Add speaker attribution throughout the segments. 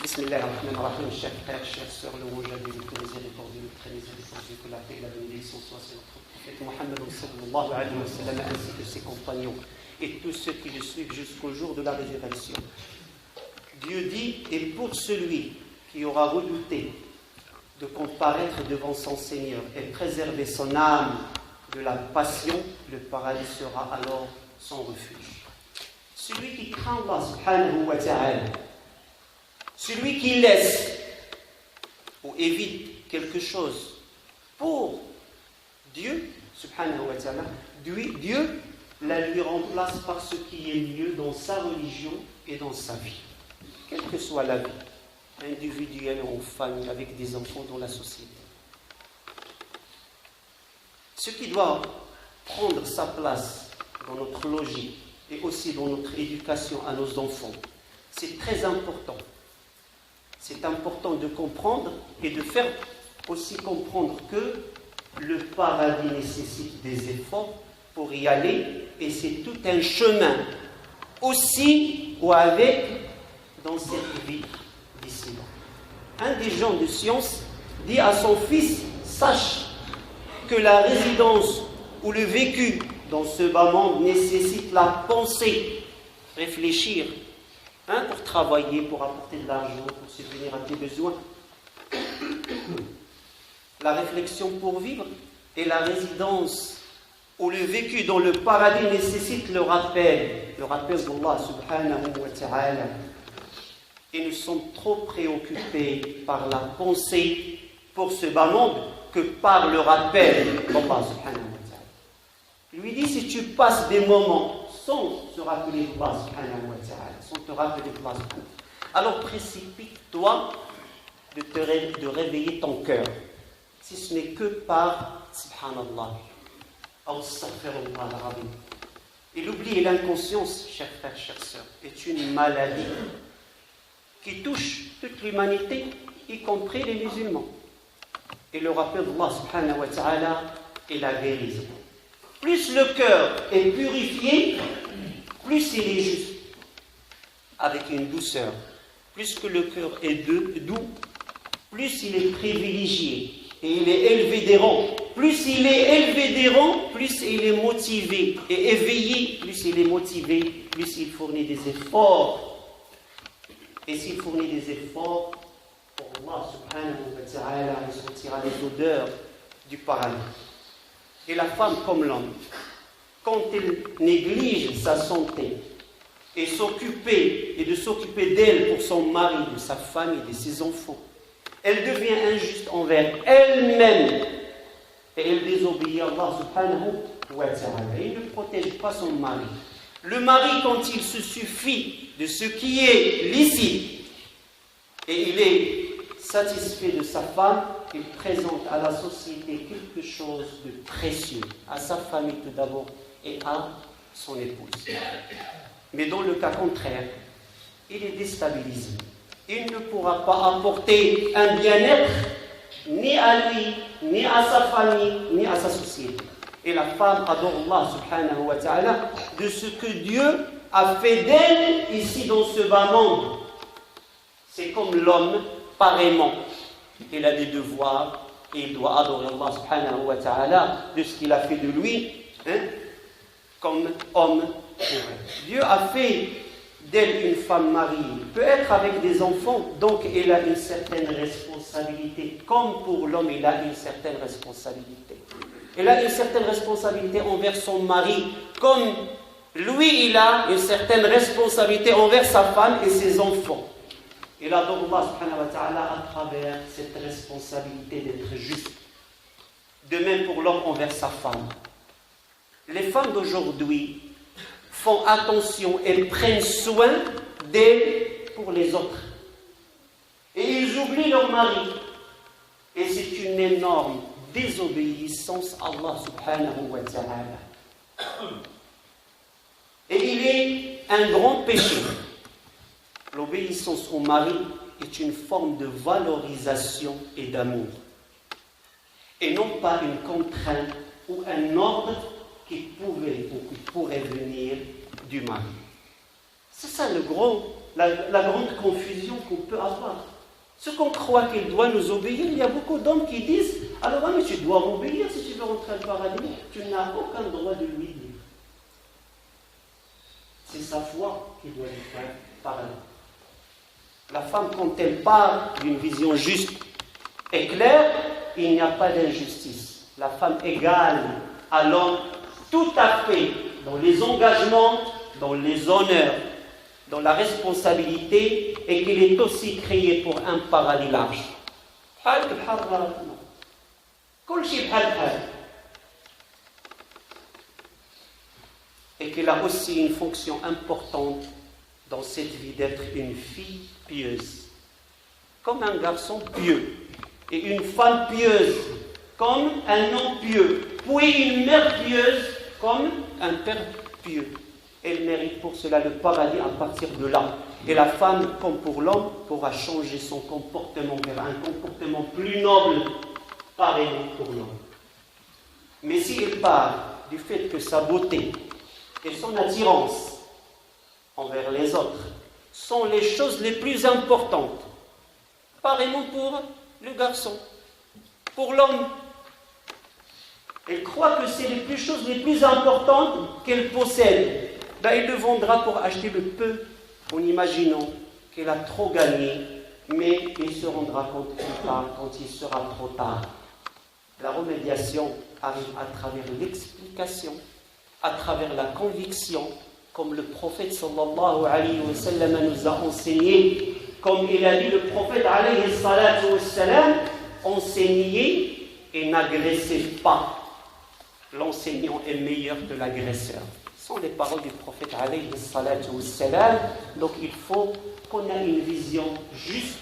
Speaker 1: Bismillah ar-Rahman ar-Rahim, chers frères, chères sœurs, louange à Dieu, le très miséricordieux, le très miséricordieux, que la paix et la bénédiction soient sur notre prophète Mohammed sallallahu alayhi wa sallam, ainsi que ses compagnons et tous ceux qui le suivent jusqu'au jour de la résurrection. Dieu dit, et pour celui qui aura redouté de comparaître devant son Seigneur et préserver son âme de la passion, le paradis sera alors son refuge. Celui qui craint Allah subhanahu wa ta'ala, celui qui laisse ou évite quelque chose pour Dieu, subhanahu wa ta'ala, Dieu la lui remplace par ce qui est mieux dans sa religion et dans sa vie. Quelle que soit la vie, individuelle ou en famille, avec des enfants dans la société. Ce qui doit prendre sa place dans notre logique et aussi dans notre éducation à nos enfants, c'est très important. C'est important de comprendre et de faire aussi comprendre que le paradis nécessite des efforts pour y aller et c'est tout un chemin aussi ou avec dans cette vie d'ici-là. Un des gens de science dit à son fils, sache que la résidence ou le vécu dans ce bas monde nécessite la pensée, réfléchir, pour travailler, pour apporter de l'argent, pour subvenir à tes besoins. La réflexion pour vivre et la résidence ou le vécu dans le paradis nécessite le rappel d'Allah subhanahu wa ta'ala. Et nous sommes trop préoccupés par la pensée pour ce bas monde que par le rappel d'Allah subhanahu wa ta'ala. Il lui dit, si tu passes des moments sans se rappeler d'Allah subhanahu wa ta'ala, sans te rappeler d'Allah subhanahu wa ta'ala, alors précipite-toi de réveiller ton cœur, si ce n'est que par subhanallah, astaghfirullah al-azim. Et l'oubli et l'inconscience, chers frères, chères sœurs, est une maladie qui touche toute l'humanité, y compris les musulmans. Et le rappel d'Allah subhanahu wa ta'ala est la guérison. Plus le cœur est purifié, plus il est juste, avec une douceur. Plus que le cœur est doux, plus il est privilégié et il est élevé des rangs. Plus il est élevé des rangs, plus il est motivé et éveillé, plus il est motivé, plus il fournit des efforts. Et s'il fournit des efforts, pour Allah subhanahu wa ta'ala, il sentira les odeurs du paradis. Et la femme comme l'homme, quand elle néglige sa santé et de s'occuper d'elle pour son mari, de sa famille, de ses enfants, elle devient injuste envers elle-même et elle désobéit à Allah subhanahu wa ta'ala. Il ne protège pas son mari. Le mari, quand il se suffit de ce qui est licite et il est satisfait de sa femme, il présente à la société quelque chose de précieux, à sa famille tout d'abord et à son épouse. Mais dans le cas contraire, il est déstabilisé. Il ne pourra pas apporter un bien-être ni à lui, ni à sa famille, ni à sa société. Et la femme adore Allah subhanahu wa ta'ala de ce que Dieu a fait d'elle ici dans ce bas monde. C'est comme l'homme, pareillement. Il a des devoirs et il doit adorer Allah subhanahu wa ta'ala de ce qu'il a fait de lui, comme homme pour elle. Dieu a fait d'elle une femme mariée, peut être avec des enfants, donc elle a une certaine responsabilité, comme pour l'homme il a une certaine responsabilité. Elle a une certaine responsabilité envers son mari, comme lui il a une certaine responsabilité envers sa femme et ses enfants. Il adore Allah subhanahu wa ta'ala à travers cette responsabilité d'être juste. De même pour l'homme envers sa femme. Les femmes d'aujourd'hui font attention, elles prennent soin d'elles pour les autres. Et ils oublient leur mari. Et c'est une énorme désobéissance à Allah subhanahu wa ta'ala. Et il est un grand péché. L'obéissance au mari est une forme de valorisation et d'amour. Et non pas une contrainte ou un ordre qui pouvait ou qui pourrait venir du mari. C'est ça la grande confusion qu'on peut avoir. Ce qu'on croit qu'il doit nous obéir, il y a beaucoup d'hommes qui disent « Alors, mais tu dois m'obéir si tu veux rentrer au paradis. » Tu n'as aucun droit de lui dire. C'est sa foi qui doit lui faire parler. La femme, quand elle parle d'une vision juste et claire, il n'y a pas d'injustice. La femme égale à l'homme tout à fait dans les engagements, dans les honneurs, dans la responsabilité, et qu'il est aussi créé pour un paradis large. Et qu'il a aussi une fonction importante dans cette vie d'être une fille pieuse, comme un garçon pieux, et une femme pieuse, comme un homme pieux, puis une mère pieuse, comme un père pieux. Elle mérite pour cela le paradis à partir de là. Et la femme, comme pour l'homme, pourra changer son comportement vers un comportement plus noble, pareillement pour l'homme. Mais si elle part du fait que sa beauté et son attirance envers les autres sont les choses les plus importantes, pareillement pour le garçon, pour l'homme, elle croit que c'est les choses les plus importantes qu'elle possède. Il le vendra pour acheter le peu, en imaginant qu'elle a trop gagné, mais il se rendra compte plus tard, quand il sera trop tard. La remédiation arrive à travers l'explication, à travers la conviction, comme le prophète sallallahu alayhi wa sallam nous a enseigné, comme il a dit le prophète alayhi salatu wa sallam, enseignez et n'agressez pas. L'enseignant est meilleur que l'agresseur. Ce sont les paroles du prophète alayhi salatu wa sallam. Donc il faut qu'on ait une vision juste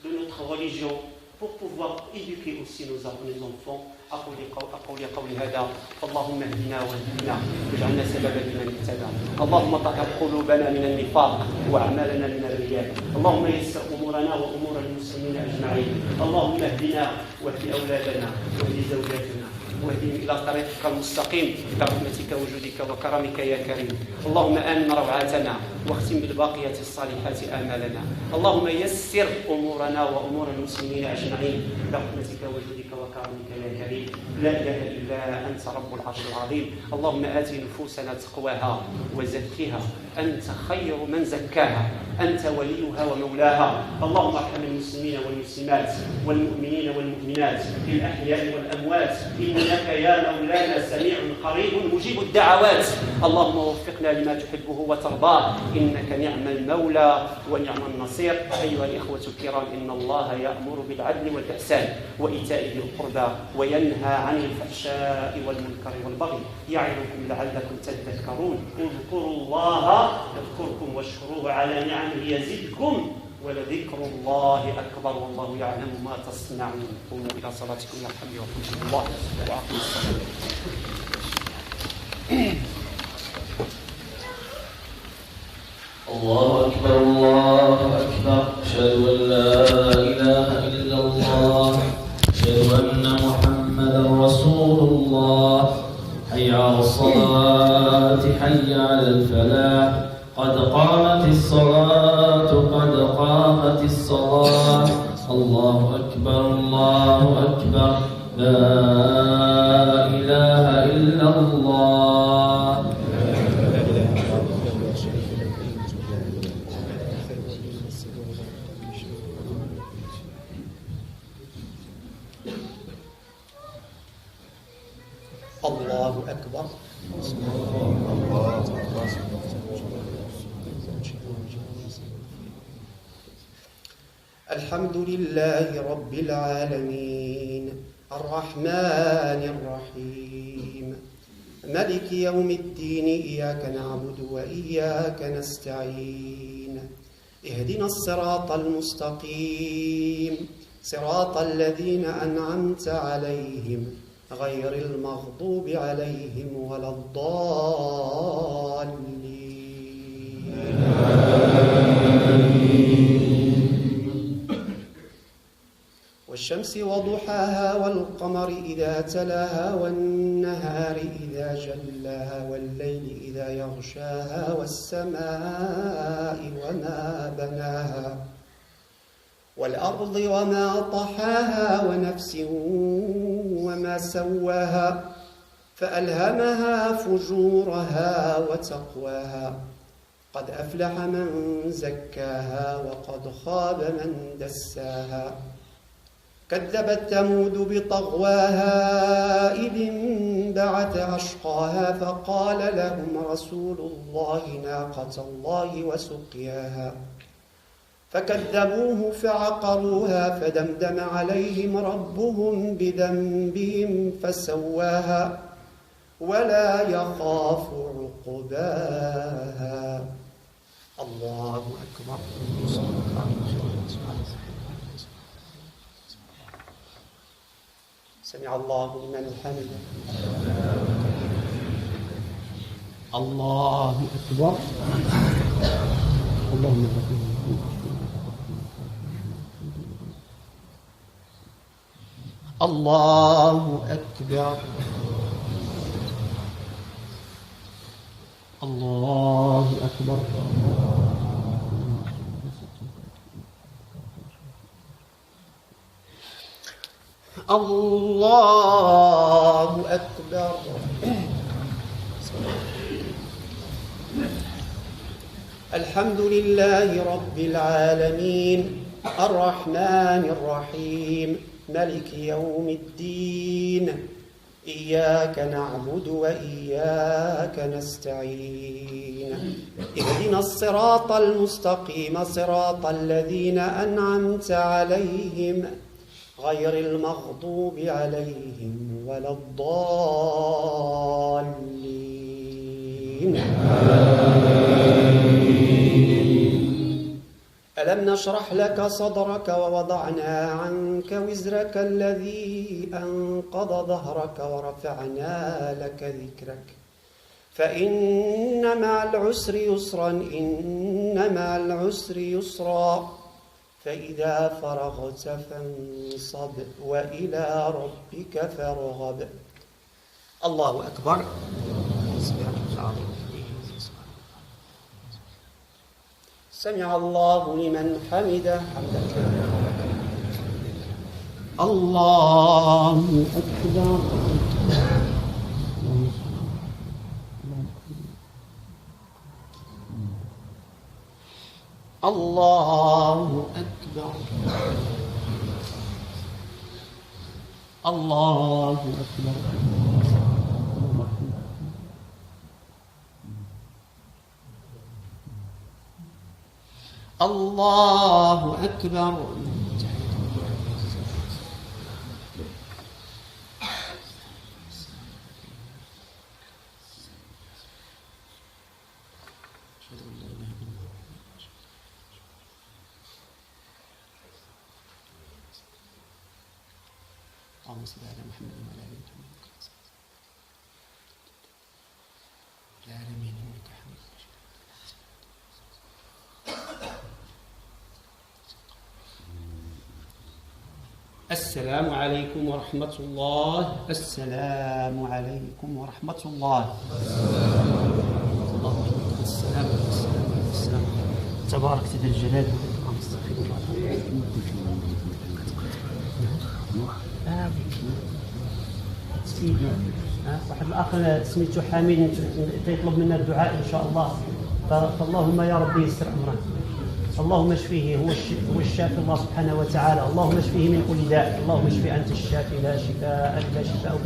Speaker 1: de notre religion pour pouvoir éduquer aussi nos enfants. أقول قولي هذا اللهم اهدنا واهدنا واجعلنا سببا لمن اهتدى. اللهم طهر قلوبنا من النفاق واعمالنا من الرياء. اللهم يسر امورنا وامور المسلمين اجمعين. اللهم اهدنا واهد اولادنا واهد زوجاتنا واهدهم الى طريقك المستقيم برحمتك وجودك وكرمك يا كريم. اللهم امن روعاتنا واختم بالباقيات الصالحات امالنا. اللهم يسر امورنا وامور المسلمين اجمعين برحمتك وجودك وكرمك يا كريم. لا اله الا انت رب العرش العظيم. اللهم ات نفوسنا تقواها وزكها انت خير من زكاها انت وليها ومولاها. اللهم ارحم المسلمين والمسلمات والمؤمنين والمؤمنات الاحياء والاموات انك يا مولانا سميع قريب مجيب الدعوات. اللهم وفقنا لما تحبه وترضاه انك نعم المولى ونعم النصير. ايها الاخوه الكرام ان الله يامر بالعدل والاحسان وايتاء ذي القربى وينهى عن الفحشاء والمنكر والبغي يعظكم لعلكم تذكرون. اذكروا الله يذكركم واشكروه على نعمه يزدكم ولذكر الله أكبر والله يعلم ما تصنعون. قوموا إلى صلاتكم يرحمني ويرحمكم الله وأقيموا الصلاة.
Speaker 2: الله أكبر الله أكبر. أشهد أن لا إله إلا الله. أشهد أن محمدا رسول الله. حي على الصلاة حي على الفلاح. قد قامت الصلاة قد قامت الصلاة. الله أكبر الله أكبر. لا إله إلا الله.
Speaker 1: الله أكبر. الحمد لله رب العالمين الرحمن الرحيم ملك يوم الدين إياك نعبد وإياك نستعين. اهدنا الصراط المستقيم صراط الذين أنعمت عليهم غير المغضوب عليهم ولا الضالين. والشمس وضحاها والقمر إذا تلاها والنهار إذا جلاها والليل إذا يغشاها والسماء وما والأرض وما طحاها ونفس وما سواها فألهمها فجورها وتقواها قد أفلح من زكاها وقد خاب من دساها كذبت ثمود بطغواها إذ انبعث أشقاها فقال لهم رسول الله ناقة الله وسقياها فكذبوه فعقروها فدمدم عليهم ربهم بذنبهم فسواها ولا يخاف عقباها. الله أكبر. سمع الله لمن حمده. الله أكبر. اللهم الله أكبر. الله أكبر. الله أكبر. الحمد لله رب العالمين الرحمن الرحيم ملك يوم الدين إياك نعبد وإياك نستعين اهدنا الصراط المستقيم صراط الذين أنعمت عليهم غير المغضوب عليهم ولا الضالين. ألم نشرح لك صدرك ووضعنا عنك وزرك الذي أنقض ظهرك ورفعنا لك ذكرك فإن مع العسر يسرا إن مع العسر يسرا فإذا فرغت فانصب وإلى ربك فارغب. الله أكبر. سمع الله لمن حمده. الله أكبر. الله أكبر. الله أكبر. الله أكبر. اللهم صل على محمد وعلى آل محمد العالمين إنك حميد مجيد. السلام عليكم ورحمة الله. السلام عليكم ورحمة الله. السلام السلام تبارك ذا الجلال والإكرام. استغفر الله. سيدي واحد الأخ سميتو حميد يطلب منا الدعاء إن شاء الله فاللهم يا ربي يسر أمره. اللهم اشفيه هو الشافي الله سبحانه وتعالى. اللهم اشفيه من كل داء. اللهم اشف أنت الشافي لا شفاء إلا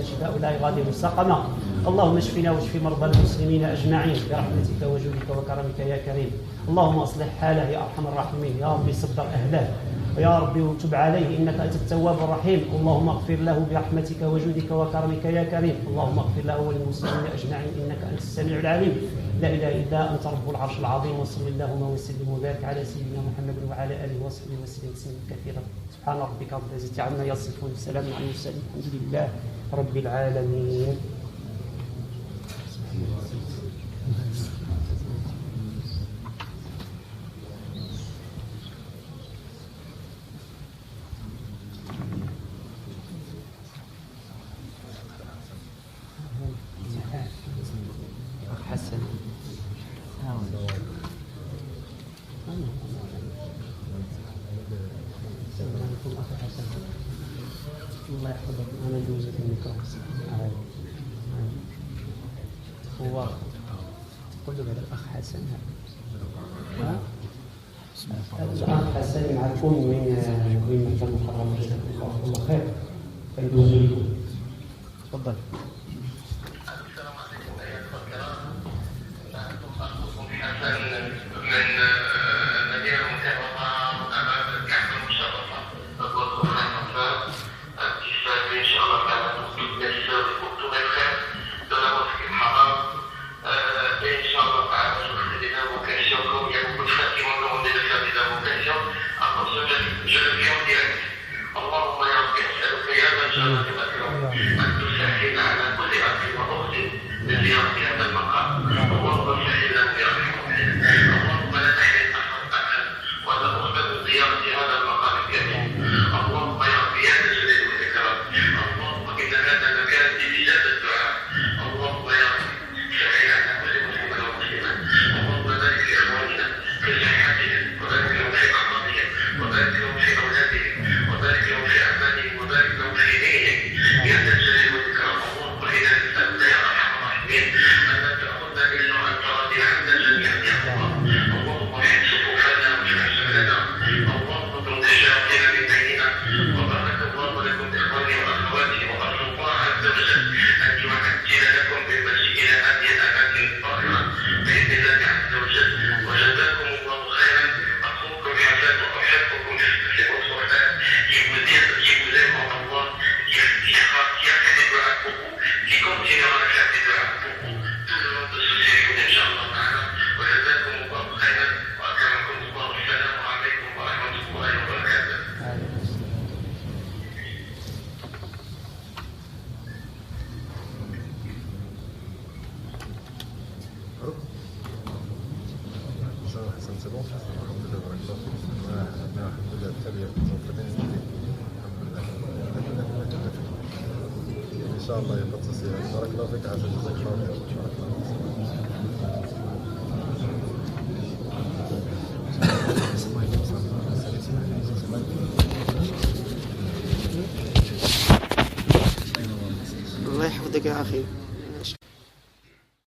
Speaker 1: شفاء لا يغادر سقما. اللهم اشفنا واشف مرضى المسلمين أجمعين برحمتك وجودك وكرمك يا كريم. اللهم اصلح حاله يا أرحم الراحمين. يا ربي صبر أهله ويا ربي وتب عليه إنك أنت التواب الرحيم. اللهم اغفر له برحمتك وجودك وكرمك يا كريم. اللهم اغفر له وللمسلمين أجمعين إنك أنت السميع العليم. لا إله إلا أنت رب العرش العظيم. وصل اللهم وسلم وبارك على سيدنا محمد وعلى آله وصحبه وسلم تسليما كثيرا. سبحان ربك رب العزة عما يصفون. سلام على المرسلين الحمد لله رب العالمين. حسن يحفظ أخي حسن. الله يحفظك. أنا جوزك الميكروفون. هو قلت له الأخ حسن. الأخ حسن معكم من مكتب المحرم. جزاكم الله خير. فيجوز لكم. تفضل.
Speaker 3: السلام عليكم أيها الكرام. أنتم أخوكم حسن من المدينة المكرمة أمام الكعبة المشرفة. أقول خير التسليم إن شاء الله تعالى يسر كنتم الخير de la mosquée Haram. Et Inch'Allah ta'ala, je vous fais des invocations comme il y a beaucoup de frères qui m'ont demandé de faire des invocations. Alors je le fais en direct. Allahumma ya Rabbi as'aluka ya man jalal al-akram an tusahhil ala kulli abdin wa ukhtin bi ziyarati hadha al-maqam. Allahumma sahhil lana ya rahman. Allahumma la tahrim ahad wa la ukhbir bi ziyarati hadha al-maqam al-karim. Allahumma ya Rabbi ya ذا الجلال والإكرام. اللهم إن هذا المكان بإجابة الدعاء. اللهم يا رب سهل على كل مسلم ومسلمة. اللهم بارك لإخواننا في صحتهم وبارك لهم في أعمارهم وبارك لهم في أولادهم وبارك لهم في أعمالهم وبارك لهم في دينهم يا ذا الجلال والإكرام. اللهم إنا نسألك يا أرحم الراحمين أن لا تأخذنا إلا وأنت راضي عنا جميعا يا الله. اللهم احفظ صفوفنا واجمع شملنا. اللهم اترك الشياطين من بيننا. وبارك الله لكم إخواني وأخواتي وأرجو الله عز وجل أن يعجل لكم بالمسجد هذه الأماكن الطاهرة بإذن الله عز وجل. وجزاكم الله خيرا. أخوكم حسن وأحبكم في الصحبة qui vous aime en Allah, qui a fait des doigts pour vous, qui continuera à faire des doigts pour vous tout le long de ce séjour, Inch'Allah ta'ala. وجزاكم الله خيرا وأكرمكم الله. السلام عليكم ورحمة الله وبركاته.
Speaker 4: حسن c'est bon, alhamdulillah, alhamdulillah, très bien, ils ont très bien expliqué. Inch'Allah, il n'y a pas de souci. Barakallahu fik, Hassan, jazakallahu khair.
Speaker 1: الله يحفظك يا أخي.